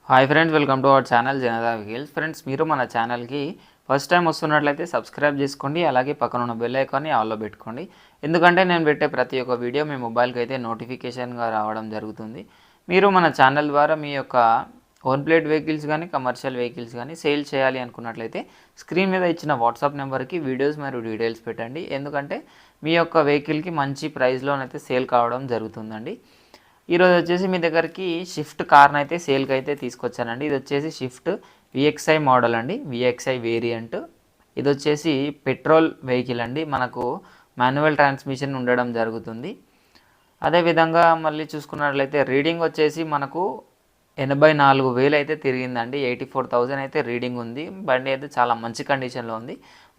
Hi friends, welcome to our channel Janata vehicles. Friends, మీరు మన ఛానల్కి ఫస్ట్ టైం వస్తున్నట్లయితే సబ్స్క్రైబ్ చేసుకోండి. అలాగే పక్కన ఉన్న బెల్ ఐకాన్ని ఆల్లో పెట్టుకోండి. ఎందుకంటే నేను పెట్టే ప్రతి ఒక్క వీడియో మీ మొబైల్కి అయితే నోటిఫికేషన్గా రావడం జరుగుతుంది. మీరు మన ఛానల్ ద్వారా మీ యొక్క ఓన్ ప్లేట్ వెహికల్స్ కానీ కమర్షియల్ వెహికల్స్ కానీ సేల్ చేయాలి అనుకున్నట్లయితే స్క్రీన్ మీద ఇచ్చిన వాట్సాప్ నెంబర్కి వీడియోస్ మరియు డీటెయిల్స్ పెట్టండి. ఎందుకంటే మీ యొక్క వెహికల్కి మంచి ప్రైస్లోనైతే సేల్ కావడం జరుగుతుందండి. ఈరోజు వచ్చేసి మీ దగ్గరికి షిఫ్ట్ కార్ని అయితే సేల్కి అయితే తీసుకొచ్చానండి. ఇది వచ్చేసి షిఫ్ట్ విఎక్స్ఐ మోడల్ అండి, విఎక్స్ఐ వేరియంట్. ఇది వచ్చేసి పెట్రోల్ వెహికల్ అండి, మనకు మాన్యువల్ ట్రాన్స్మిషన్ ఉండడం జరుగుతుంది. అదేవిధంగా మళ్ళీ చూసుకున్నట్లయితే రీడింగ్ వచ్చేసి మనకు 84,000 అయితే తిరిగిందండి. 84,000 అయితే రీడింగ్ ఉంది. బండి అయితే చాలా మంచి కండిషన్లో ఉంది.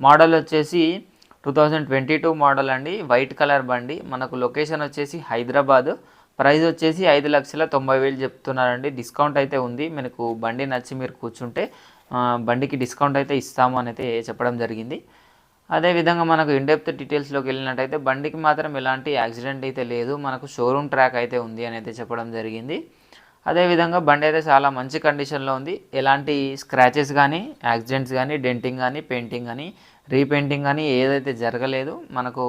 మోడల్ వచ్చేసి 2022 మోడల్ అండి, వైట్ కలర్ బండి. మనకు లొకేషన్ వచ్చేసి హైదరాబాద్. ప్రైస్ వచ్చేసి 5,90,000 చెప్తున్నారండి. డిస్కౌంట్ అయితే ఉంది. మనకు బండి నచ్చి మీరు కూర్చుంటే బండికి డిస్కౌంట్ అయితే ఇస్తాము అని అయితే చెప్పడం జరిగింది. అదేవిధంగా మనకు ఇన్డెప్త్ డీటెయిల్స్లోకి వెళ్ళినట్టయితే బండికి మాత్రం ఎలాంటి యాక్సిడెంట్ అయితే లేదు. మనకు షోరూమ్ ట్రాక్ అయితే ఉంది అని అయితే చెప్పడం జరిగింది. అదేవిధంగా బండి అయితే చాలా మంచి కండిషన్లో ఉంది. ఎలాంటి స్క్రాచెస్ కానీ, యాక్సిడెంట్స్ కానీ, డెంటింగ్ కానీ, పెయింటింగ్ కానీ, రీపెయింటింగ్ కానీ ఏదైతే జరగలేదు. మనకు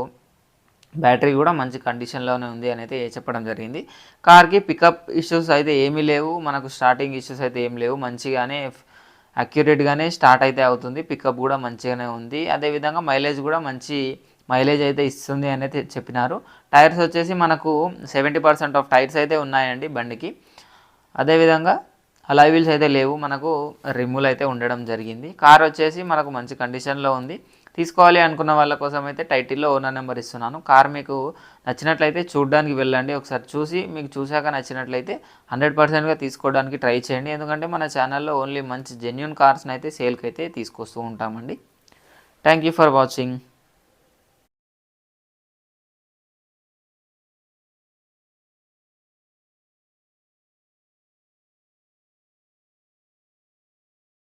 బ్యాటరీ కూడా మంచి కండిషన్లోనే ఉంది అని అయితే చెప్పడం జరిగింది. కార్కి పికప్ ఇష్యూస్ అయితే ఏమీ లేవు. మనకు స్టార్టింగ్ ఇష్యూస్ అయితే ఏం లేవు. మంచిగానే అక్యురేట్గానే స్టార్ట్ అయితే అవుతుంది. పికప్ కూడా మంచిగానే ఉంది. అదేవిధంగా మైలేజ్ కూడా మంచి మైలేజ్ అయితే ఇస్తుంది అని అయితే చెప్పినారు. టైర్స్ వచ్చేసి మనకు 70% ఆఫ్ టైర్స్ అయితే ఉన్నాయండి బండికి. అదేవిధంగా అలాయ్ వీల్స్ అయితే లేవు. మనకు రిమ్ములు అయితే ఉండడం జరిగింది. కార్ వచ్చేసి మనకు మంచి కండిషన్లో ఉంది. తీసుకోవాలి అనుకున్న వాళ్ళ కోసం అయితే టైటిల్లో ఓనర్ నెంబర్ ఇస్తున్నాను. కార్ మీకు నచ్చినట్లయితే చూడడానికి వెళ్ళండి. ఒకసారి చూసి మీకు చూశాక నచ్చినట్లయితే 100%గా తీసుకోవడానికి ట్రై చేయండి. ఎందుకంటే మన ఛానల్లో ఓన్లీ మంచి జెన్యూన్ కార్స్ని అయితే సేల్కి అయితే తీసుకొస్తూ ఉంటామండి. Thank you for watching.